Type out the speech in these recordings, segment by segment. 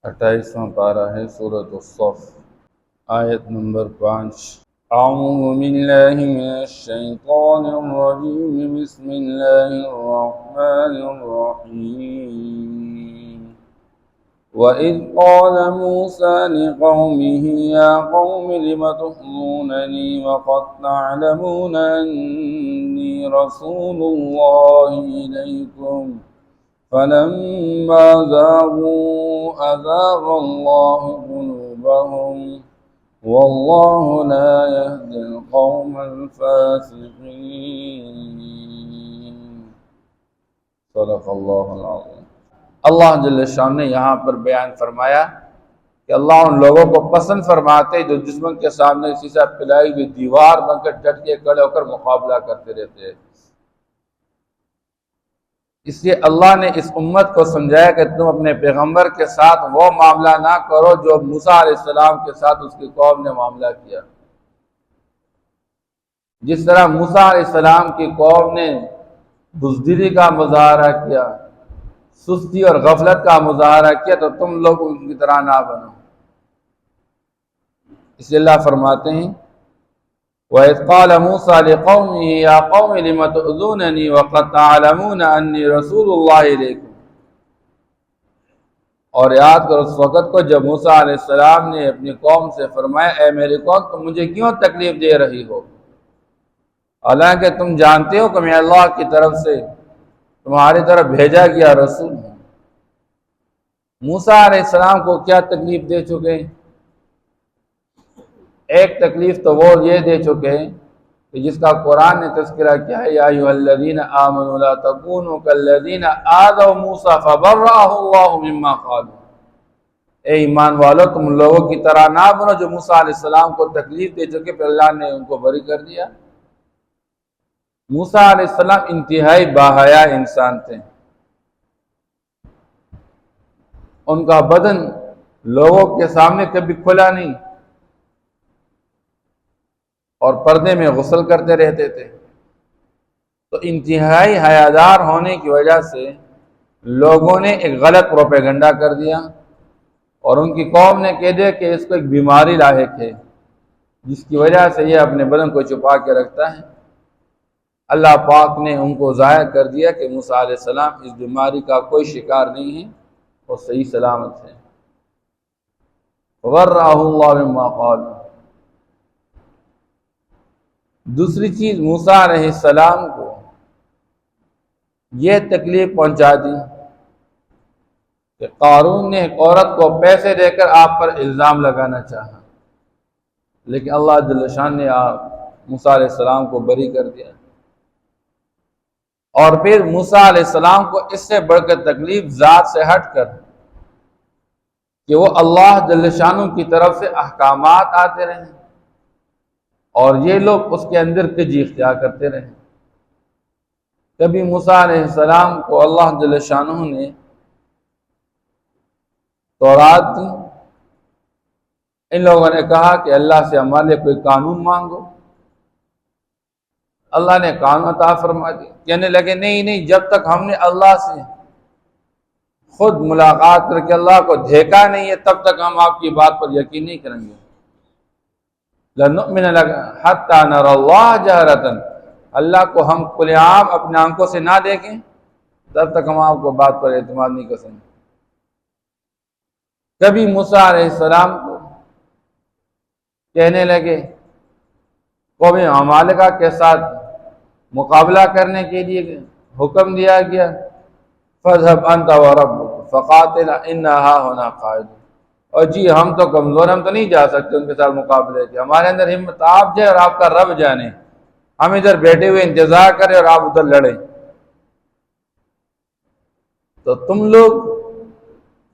28واں پارہ ہے سورۃ الصف، آیت نمبر 5۔ اعوذ باللہ من الشیطان الرجیم، بسم اللہ الرحمن الرحیم۔ وَإِذْ قَالَ مُوسَىٰ لِقَوْمِهِ يَا قَوْمِ لِمَ تُؤْذُونَنِي وَقَدْ تَعْلَمُونَ أَنِّي رَسُولُ اللَّهِ إِلَيْكُمْ فَلَمَّا زَاغُوا أَزَاغَ اللَّهُ قُلُوبَهُمْ وَاللَّهُ لَا يَهْدِي الْقَوْمَ الْفَاسِقِينَ۔ صدق اللہ العظیم۔ اللہ جل شان نے یہاں پر بیان فرمایا کہ اللہ ان لوگوں کو پسند فرماتے جو دشمن کے سامنے سیسا پلائی ہوئی دیوار بن کر ڈٹ کے کھڑے ہو کر مقابلہ کرتے رہتے ہیں۔ اس لیے اللہ نے اس امت کو سمجھایا کہ تم اپنے پیغمبر کے ساتھ وہ معاملہ نہ کرو جو موسیٰ علیہ السلام کے ساتھ اس کی قوم نے معاملہ کیا۔ جس طرح موسیٰ علیہ السلام کی قوم نے بزدلی کا مظاہرہ کیا، سستی اور غفلت کا مظاہرہ کیا، تو تم لوگ ان کی طرح نہ بنو۔ اس لیے اللہ فرماتے ہیں وَإِذْ قَالَ مُوسَىٰ لِقَوْمِهِ يَا قَوْمِ لِمَ تُؤْذُونَنِي وَقَدْ تَعْلَمُونَ أَنِّي رَسُولُ اللَّهِ إِلَيْكُمْ۔ اور یاد کرو اس وقت کو جب موسیٰ علیہ السلام نے اپنی قوم سے فرمایا اے میری قوم تم مجھے کیوں تکلیف دے رہی ہو، حالانکہ تم جانتے ہو کہ میں اللہ کی طرف سے تمہاری طرف بھیجا گیا رسول ہوں۔ موسیٰ علیہ السلام کو کیا تکلیف دے چکے؟ ایک تکلیف تو وہ یہ دے چکے کہ جس کا قرآن نے تذکرہ کیا ہے یا ایھا الذین آمنوا لا تکونوا کالذین آذوا موسیٰ فبرأہ اللہ مما قالوا۔ اے ایمان والو تم لوگوں کی طرح نہ بنو جو موسیٰ علیہ السلام کو تکلیف دے چکے پھر اللہ نے ان کو بری کر دیا۔ موسیٰ علیہ السلام انتہائی باحیا انسان تھے، ان کا بدن لوگوں کے سامنے کبھی کھلا نہیں اور پردے میں غسل کرتے رہتے تھے، تو انتہائی حیادار ہونے کی وجہ سے لوگوں نے ایک غلط پروپیگنڈا کر دیا اور ان کی قوم نے کہہ دیا کہ اس کو ایک بیماری لاحق ہے جس کی وجہ سے یہ اپنے بدن کو چھپا کے رکھتا ہے۔ اللہ پاک نے ان کو ظاہر کر دیا کہ موسیٰ علیہ السلام اس بیماری کا کوئی شکار نہیں ہے، وہ صحیح سلامت ہے۔ وَبَرَّأَهُ اللَّهُ مِمَّا قَالُوا۔ دوسری چیز موسیٰ علیہ السلام کو یہ تکلیف پہنچا دی کہ قارون نے ایک عورت کو پیسے دے کر آپ پر الزام لگانا چاہا، لیکن اللہ جل شان نے موسیٰ علیہ السلام کو بری کر دیا۔ اور پھر موسیٰ علیہ السلام کو اس سے بڑھ کر تکلیف ذات سے ہٹ کر کہ وہ اللہ جل شانہ کی طرف سے احکامات آتے رہے اور یہ لوگ اس کے اندر کجی اختیار کرتے رہے۔ کبھی موسیٰ علیہ السلام کو اللہ جل شانہ نے تورات دی، ان لوگوں نے کہا کہ اللہ سے ہمارے لیے کوئی قانون مانگو، اللہ نے قانون عطا فرما دی۔ کہنے لگے نہیں جب تک ہم نے اللہ سے خود ملاقات کر کے اللہ کو دیکھا نہیں ہے تب تک ہم آپ کی بات پر یقین نہیں کریں گے۔ لَنُؤْمِنَ لَكَ حَتَّى نَرَى اللَّهَ جَهْرَةً، اللہ کو ہم کھلے عام اپنے آنکھوں سے نہ دیکھیں تب تک ہم آپ کو بات پر اعتماد نہیں کر سکیں۔ کبھی موسیٰ علیہ السلام کو کہنے لگے قوم عمالقہ کے ساتھ مقابلہ کرنے کے لیے حکم دیا گیا فَاذْهَبْ أَنْتَ وَرَبُّكَ فَقَاتِلَا إِنَّا هَاهُنَا قَاعِدُونَ۔ اور جی ہم تو کمزور، ہم تو نہیں جا سکتے ان کے ساتھ مقابلے کے، ہمارے اندر ہمت آپ جائے اور آپ کا رب جانے، ہم ادھر بیٹھے ہوئے انتظار کریں اور آپ ادھر لڑیں۔ تو تم لوگ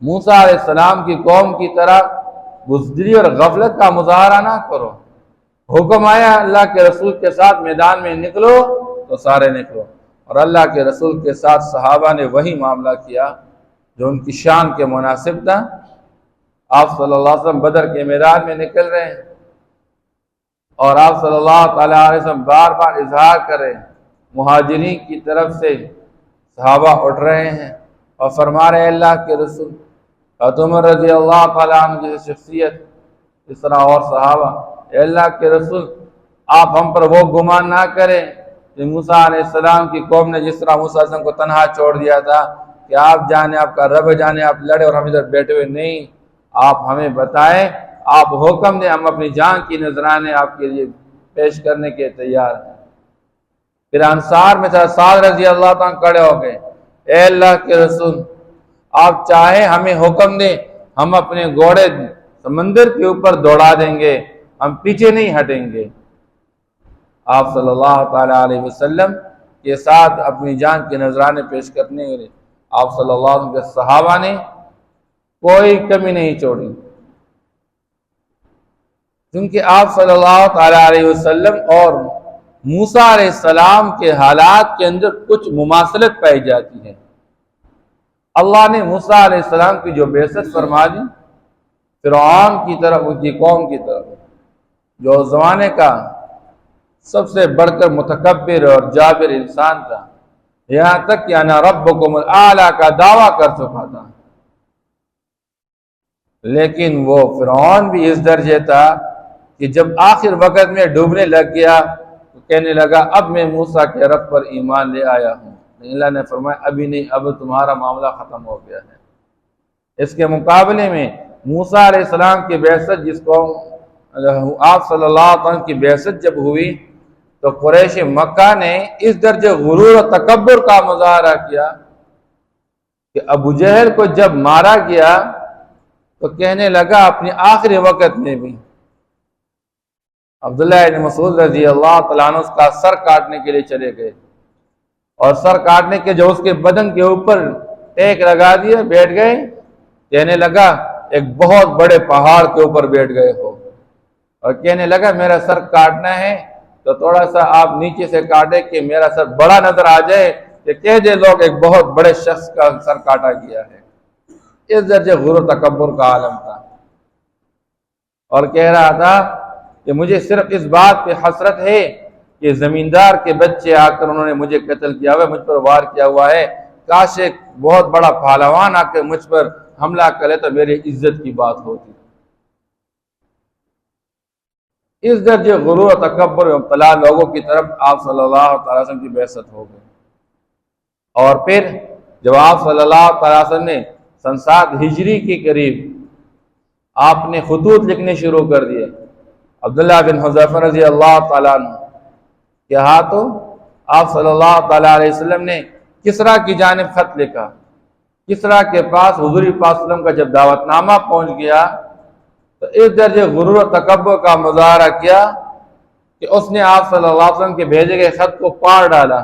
موسیٰ علیہ السلام کی قوم کی طرح بزدلی اور غفلت کا مظاہرہ نہ کرو۔ حکم آیا اللہ کے رسول کے ساتھ میدان میں نکلو تو سارے نکلو، اور اللہ کے رسول کے ساتھ صحابہ نے وہی معاملہ کیا جو ان کی شان کے مناسب تھا۔ آپ صلی اللہ علیہ وسلم بدر کے میدان میں نکل رہے ہیں اور آپ صلی اللہ تعالیٰ علیہ وسلم بار بار اظہار کر رہے ہیں، مہاجرین کی طرف سے صحابہ اٹھ رہے ہیں اور فرما رہے اللہ کے رسول حضرت عمر رضی اللہ تعالیٰ عنہ جیسی شخصیت، اس طرح اور صحابہ، اے اللہ کے رسول آپ ہم پر وہ گمان نہ کریں کہ موسیٰ علیہ السلام کی قوم نے جس طرح موسیٰ علیہ السلام کو تنہا چھوڑ دیا تھا کہ آپ جانے آپ کا رب جانے آپ لڑے اور ہم ادھر بیٹھے ہوئے، نہیں، آپ ہمیں بتائیں، آپ حکم دیں، ہم اپنی جان کی نذرانے آپ کے لیے پیش کرنے کے تیار ہیں۔ پھر انصار میں سے سعد رضی اللہ تعالیٰ کھڑے ہو گئے، اے اللہ کے رسول آپ چاہیں ہمیں حکم دیں، ہم اپنے گھوڑے سمندر کے اوپر دوڑا دیں گے، ہم پیچھے نہیں ہٹیں گے۔ آپ صلی اللہ تعالیٰ علیہ وسلم کے ساتھ اپنی جان کے نذرانے پیش کرنے کے لیے آپ صلی اللہ علیہ وسلم کے صحابہ نے کوئی کمی نہیں چھوڑی، کیونکہ آپ صلی اللہ تعالیٰ علیہ وسلم اور موسیٰ علیہ السلام کے حالات کے اندر کچھ مماثلت پائی جاتی ہے۔ اللہ نے موسیٰ علیہ السلام کی جو بعثت فرما دی فرعون کی طرف، ان کی قوم کی طرف، جو زمانے کا سب سے بڑھ کر متکبر اور جابر انسان تھا، یہاں تک کہ انا ربکم الاعلی کا دعویٰ کر چکا تھا، لیکن وہ فرعون بھی اس درجے تھا کہ جب آخر وقت میں ڈوبنے لگ گیا تو کہنے لگا اب میں موسیٰ کے رب پر ایمان لے آیا ہوں۔ اللہ نے فرمایا ابھی نہیں، اب تمہارا معاملہ ختم ہو گیا ہے۔ اس کے مقابلے میں موسیٰ علیہ السلام کی بعثت، جس کو آپ صلی اللہ علیہ وسلم کی بعثت جب ہوئی تو قریش مکہ نے اس درجے غرور و تکبر کا مظاہرہ کیا کہ ابو جہل کو جب مارا گیا تو کہنے لگا اپنے آخری وقت میں بھی، عبداللہ بن مسعود رضی اللہ تعالیٰ عنہ اس کا سر کاٹنے کے لیے چلے گئے، اور سر کاٹنے کے جو اس کے بدن کے اوپر ٹیک لگا دیے، بیٹھ گئے، کہنے لگا ایک بہت بڑے پہاڑ کے اوپر بیٹھ گئے ہو، اور کہنے لگا میرا سر کاٹنا ہے تو تھوڑا سا آپ نیچے سے کاٹے کہ میرا سر بڑا نظر آ جائے کہ کہہ دے لوگ ایک بہت بڑے شخص کا سر کاٹا گیا ہے۔ اس درجے غرور و تکبر کا عالم تھا، اور کہہ رہا تھا کہ مجھے صرف اس بات پہ حسرت ہے کہ زمیندار کے بچے آ کر انہوں نے مجھے قتل کیا ہوا ہے، مجھ پر وار کیا ہوا ہے، کاش ایک بہت بڑا پہلوان آ کر مجھ پر حملہ کرے تو میری عزت کی بات ہوتی۔ اس درجے غرور و تکبر و مبتلا لوگوں کی طرف آپ صلی اللہ تعالی وسلم کی بعثت ہو گئی، اور پھر جب آپ صلی اللہ تعالی وسلم نے سن 7 ہجری کے قریب آپ نے خطوط لکھنے شروع کر دیے، عبداللہ بن حذیفہ رضی اللہ تعالیٰ عنہ کے ہاتھوں آپ صلی اللہ تعالیٰ علیہ وسلم نے کسریٰ کی جانب خط لکھا۔ کسریٰ کے پاس حضور پاک صلی اللہ علیہ وسلم کا جب دعوت نامہ پہنچ گیا تو اس درجے غرور و تکبر کا مظاہرہ کیا کہ اس نے آپ صلی اللہ علیہ وسلم کے بھیجے گئے خط کو پاڑ ڈالا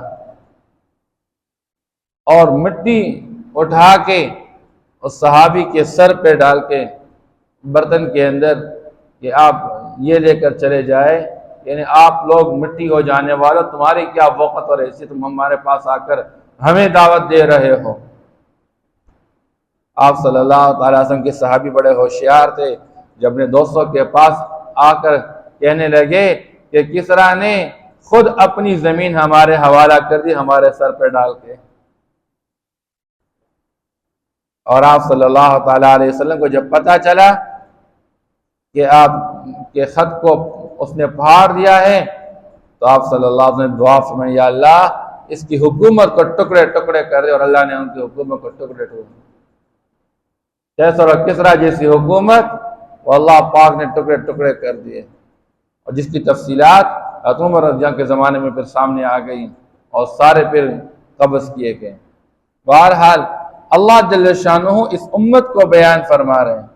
اور مٹی اٹھا کے اس صحابی کے سر پہ ڈال کے برتن کے اندر کہ آپ یہ لے کر چلے جائے، یعنی آپ لوگ مٹی ہو جانے والے، تمہاری کیا وقت اور حیثیت، تم ہمارے پاس آ کر ہمیں دعوت دے رہے ہو۔ آپ صلی اللہ تعالی وسلم کے صحابی بڑے ہوشیار تھے، جب اپنے دوستوں کے پاس آ کر کہنے لگے کہ کسریٰ نے خود اپنی زمین ہمارے حوالہ کر دی ہمارے سر پہ ڈال کے، اور آپ صلی اللہ تعالیٰ علیہ وسلم کو جب پتہ چلا کہ آپ کے خط کو اس نے پھاڑ دیا ہے تو آپ صلی اللہ علیہ وسلم نے دعا فرمائی، یا اللہ اس کی حکومت کو ٹکڑے ٹکڑے کر دے، اور اللہ نے ان کی حکومت کو ٹکڑے ٹکڑے، کیسر اور کسریٰ جیسی حکومت وہ اللہ پاک نے ٹکڑے ٹکڑے کر دیے، اور جس کی تفصیلات حضرت عمر رضی اللہ عنہ کے زمانے میں پھر سامنے آ گئی اور سارے پھر قبض کیے گئے۔ بہرحال اللہ جل شانہ اس امت کو بیان فرما رہے ہیں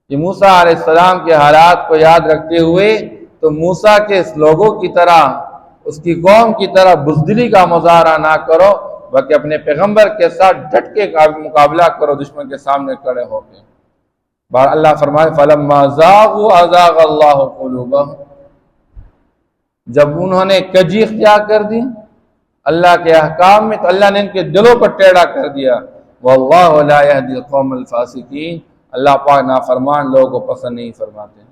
کہ موسیٰ علیہ السلام کے حالات کو یاد رکھتے ہوئے تو موسیٰ کے اس لوگوں کی طرح، اس کی قوم کی طرح بزدلی کا مظاہرہ نہ کرو، بلکہ اپنے پیغمبر کے ساتھ ڈٹ کے مقابلہ کرو، دشمن کے سامنے کھڑے ہو کے۔ بار اللہ فرمائے فَلَمَّا زَاغُوا أَزَاغَ اللَّهُ قُلُوبَهُمْ، جب انہوں نے کجی اختیار کر دی اللہ کے احکام میں تو اللہ نے ان کے دلوں پر ٹیڑھا کر دیا۔ وَاللَّهُ لَا يَهْدِي الْقَوْمَ الْفَاسِقِينَ، اللہ پاک نافرمان لوگوں کو پسند نہیں فرماتے ہیں۔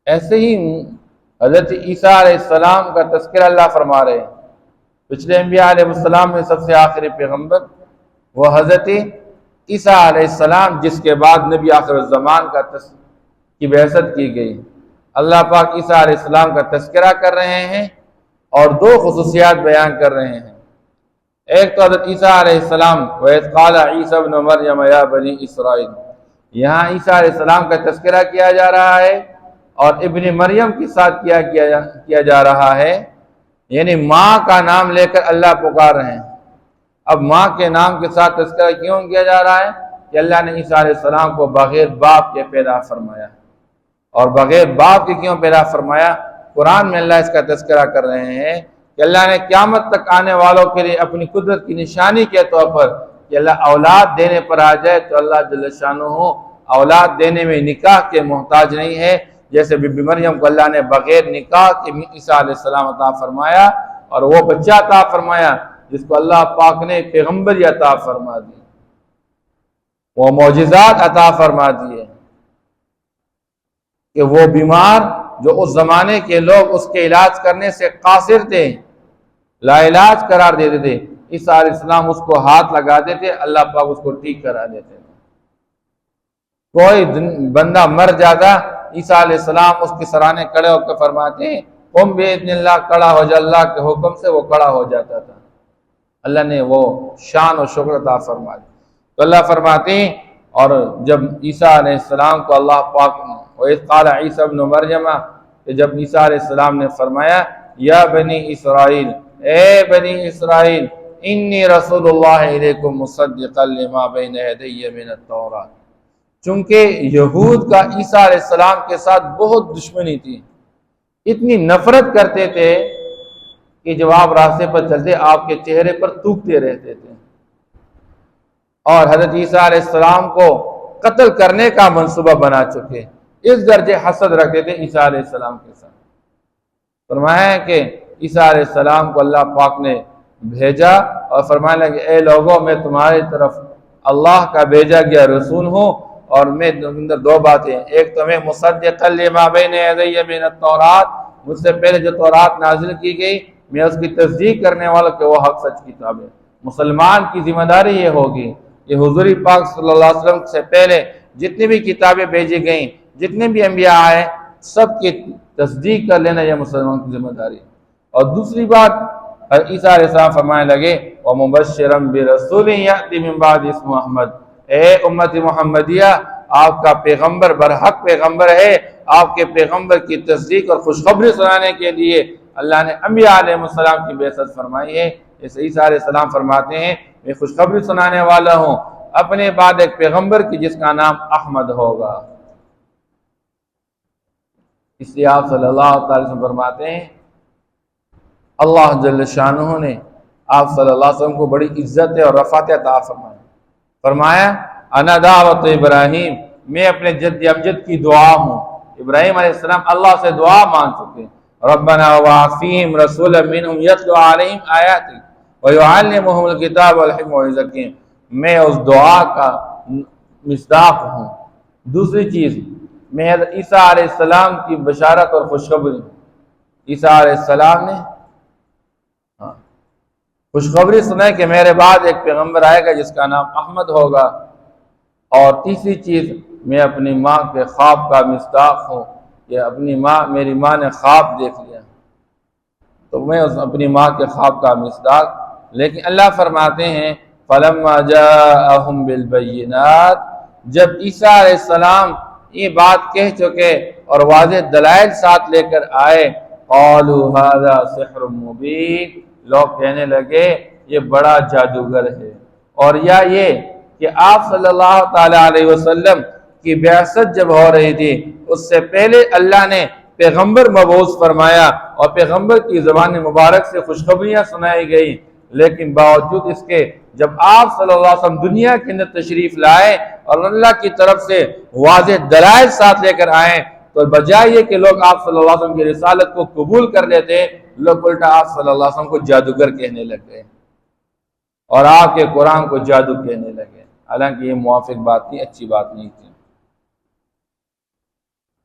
ایسے ہی حضرت عیسیٰ علیہ السلام کا تذکرہ اللہ فرما رہے ہیں۔ پچھلے انبیاء علیہ السلام میں سب سے آخری پیغمبر وہ حضرت عیسیٰ علیہ السلام جس کے بعد نبی آخر الزمان کی بعثت کی گئی، اللہ پاک عیسیٰ علیہ السلام کا تذکرہ کر رہے ہیں اور دو خصوصیات بیان کر رہے ہیں۔ ایک تو حضرت عیسیٰ علیہ السلام وَإِذْ قَالَ عِيسَى ابْنُ مَرْيَمَ يَا بَنِي إِسْرَائِيلَ، یہاں عیسیٰ علیہ السلام کا تذکرہ کیا جا رہا ہے اور ابن مریم کے ساتھ کیا جا رہا ہے، یعنی ماں کا نام لے کر اللہ پکار رہے ہیں۔ اب ماں کے نام کے ساتھ تذکرہ کیوں کیا جا رہا ہے کہ اللہ نے عیسیٰ علیہ السلام کو بغیر باپ کے پیدا فرمایا، اور بغیر باپ کے کیوں پیدا فرمایا؟ قرآن میں اللہ اس کا تذکرہ کر رہے ہیں کہ اللہ نے قیامت تک آنے والوں کے لیے اپنی قدرت کی نشانی کے طور پر کہ اللہ اولاد دینے پر آ جائے تو اللہ جل شانہ اولاد دینے میں نکاح کے محتاج نہیں ہے، جیسے بی بی مریم کو اللہ نے بغیر نکاح کے عیسیٰ علیہ السلام عطا فرمایا، اور وہ بچہ عطا فرمایا جس کو اللہ پاک نے پیغمبری عطا فرما دی، وہ معجزات عطا فرما دیے کہ وہ بیمار جو اس زمانے کے لوگ اس کے علاج کرنے سے قاصر تھے، لا علاج قرار دیتے تھے، عیسیٰ علیہ السلام اس کو ہاتھ لگا دیتے، اللہ پاک اس کو ٹھیک کرا دیتے۔ کوئی بندہ مر جاتا، عیسیٰ علیہ السلام اس کے سرانے کھڑے ہو کے فرماتے ہیں قم باذن اللہ، کھڑا ہو جا، اللہ کے حکم سے وہ کھڑا ہو جاتا تھا۔ اللہ نے وہ شان و شکر عطا فرما دی۔ تو اللہ فرماتے ہیں اور جب عیسیٰ علیہ السلام کو اللہ پاک نے وَإِذْ قَالَ عِيسَى ابْنُ مَرْيَمَ، کہ جب عیسیٰ علیہ السلام نے فرمایا یا بنی اسرائیل، اے بنی اسرائیل، انی رسول اللہ علیکم مصدقا لما بین یدی من التوراۃ، چونکہ یہود کا عیسیٰ علیہ السلام کے ساتھ بہت دشمنی تھی، اتنی نفرت کرتے تھے کہ جب آپ راستے پر چلتے آپ کے چہرے پر تھوکتے رہتے تھے، اور حضرت عیسیٰ علیہ السلام کو قتل کرنے کا منصوبہ بنا چکے، اس درجے حسد رکھتے تھے عیسیٰ علیہ السلام کے ساتھ۔ فرمایا ہے کہ عیسیٰ علیہ السلام کو اللہ پاک نے بھیجا اور فرمانے لگے اے لوگوں، میں تمہاری طرف اللہ کا بھیجا گیا رسول ہوں، اور میں اندر دو باتیں، ایک تو میں مصدقا لما بین یدی من التوراۃ، مجھ سے پہلے جو تورات نازل کی گئی میں اس کی تصدیق کرنے والا کہ وہ حق سچ کتاب ہے۔ مسلمان کی ذمہ داری یہ ہوگی کہ حضور پاک صلی اللہ علیہ وسلم سے پہلے جتنی بھی کتابیں بھیجی گئیں، جتنے بھی انبیاء آئے، سب کی تصدیق کر لینا یہ مسلمان کی ذمہ داری ہے۔ اور دوسری بات، عیسیٰ علیہ السلام فرمانے لگے وَمُبَشِّرًا بِرَسُولٍ يَأْتِي مِن بَعْدِهِ اسْمُهُ احمد، اے امت محمدیہ، آپ کا پیغمبر برحق پیغمبر ہے، آپ کے پیغمبر کی تصدیق اور خوشخبری سنانے کے لیے اللہ نے انبیاء علیہ السلام کی بعثت فرمائی ہے۔ اس عیسیٰ علیہ السلام فرماتے ہیں میں خوشخبری سنانے والا ہوں اپنے بعد ایک پیغمبر کی جس کا نام احمد ہوگا۔ اس لیے آپ صلی اللہ علیہ وسلم فرماتے ہیں اللہ جل شانہ نے آپ صلی اللہ علیہ وسلم کو بڑی عزت اور رفعت عطا فرمائی، فرمایا انا دعوت ابراہیم، میں اپنے جد امجد کی دعا ہوں۔ ابراہیم علیہ السلام اللہ سے دعا مانگ چکے، ربنا وابعث فیہم رسولا منہم یتلو علیہم آیاتک ویعلمہم الکتاب والحکمۃ ویزکیہم، میں اس دعا کا مصداق ہوں۔ دوسری چیز، میں حضرت عیسیٰ علیہ السلام کی بشارت اور خوشخبری، عیسیٰ علیہ السلام نے خوشخبری سنائے کہ میرے بعد ایک پیغمبر آئے گا جس کا نام احمد ہوگا۔ اور تیسری چیز، میں اپنی ماں کے خواب کا مصداق ہوں کہ میری ماں نے خواب دیکھ لیا تو میں اپنی ماں کے خواب کا مصداق۔ لیکن اللہ فرماتے ہیں فَلَمَّا جَاءَهُم بِالْبَيِّنَاتِ، جب عیسیٰ علیہ السلام یہ بات کہہ چکے اور واضح دلائل ساتھ لے کر آئے، قَالُوا هَذَا سِحْرٌ مُبِينٌ، لوگ کہنے لگے یہ بڑا جادوگر ہے۔ اور یا یہ کہ آپ صلی اللہ تعالی علیہ وسلم کی بعثت جب ہو رہی تھی اس سے پہلے اللہ نے پیغمبر مبعوث فرمایا اور پیغمبر کی زبان مبارک سے خوشخبریاں سنائی گئی، لیکن باوجود اس کے جب آپ صلی اللہ علیہ وسلم دنیا کے اندر تشریف لائے اور اللہ کی طرف سے واضح دلائل ساتھ لے کر آئے تو بجائے یہ کہ لوگ آپ صلی اللہ علیہ وسلم کی رسالت کو قبول کر لیتے، لوگ الٹا آپ صلی اللہ علیہ وسلم کو جادوگر کہنے لگے اور آپ کے قرآن کو جادو کہنے لگے، حالانکہ یہ موافق بات نہیں، اچھی بات نہیں تھی۔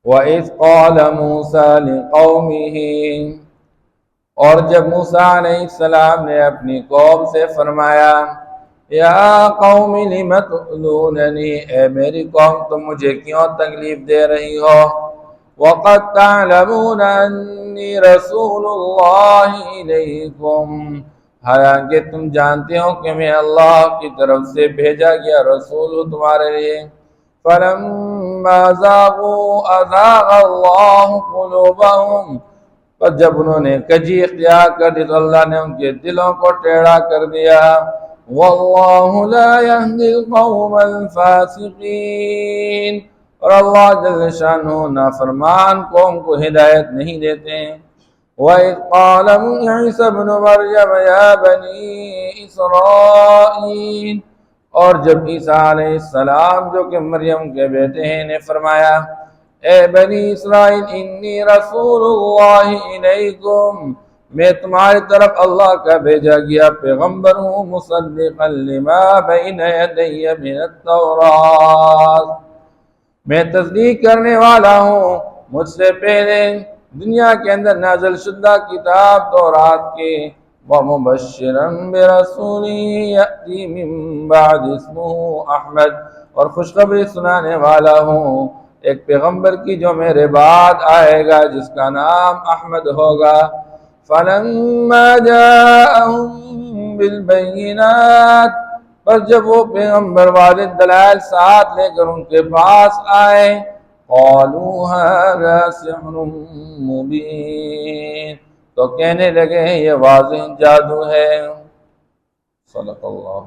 وَإِذْ قَالَ مُوسَىٰ لِقَوْمِهِ، اور جب موسیٰ علیہ السلام نے اپنی قوم سے فرمایا یا قوم لم تؤذوننی، اے میری قوم تم مجھے کیوں تکلیف دے رہی ہو؟ وقد تعلمون انی رسول اللہ الیکم، حالانکہ تم جانتے ہو کہ میں اللہ کی طرف سے بھیجا گیا رسول ہوں تمہارے لیے۔ فلما زاغوا ازاغ اللہ قلوبہم، پر جب انہوں نے کجی اختیار کر دی تو اللہ نے ان کے دلوں کو ٹیڑھا کر دیا۔ واللہ لا یہدی القوم الفاسقین، اور اللہ جل شانہ نافرمان قوم کو ہدایت نہیں دیتے ہیں۔ وَإِذْ قَالَ عِيسَى ابْنُ مَرْيَمَ يَا بَنِي إِسْرَائِيلَ، اور جب عیسیٰ علیہ السلام جو کہ مریم کے بیٹے ہیں نے فرمایا، اے بنی اسرائیل انی رسول اللہ الیکم، میں تمہاری طرف اللہ کا بھیجا گیا پیغمبر ہوں، مصدقا لما بین یدی من التوراۃ، میں تصدیق کرنے والا ہوں مجھ سے پہلے دنیا کے اندر نازل شدہ کتاب تورات کے، وَمُبَشِّرًا بِرَسُولٍ يَأْتِي مِن بَعْدِ اسْمُهُ احمد، اور خوشخبری سنانے والا ہوں ایک پیغمبر کی جو میرے بعد آئے گا جس کا نام احمد ہوگا۔ فَلَمَّا جَاءَهُم بِالْبَيِّنَاتِ، پر جب وہ پیغمبر والد دلائل ساتھ لے کر ان کے پاس آئے، قالوا هذا سحر مبین، تو کہنے لگے یہ واضح جادو ہے۔ صدق اللہ۔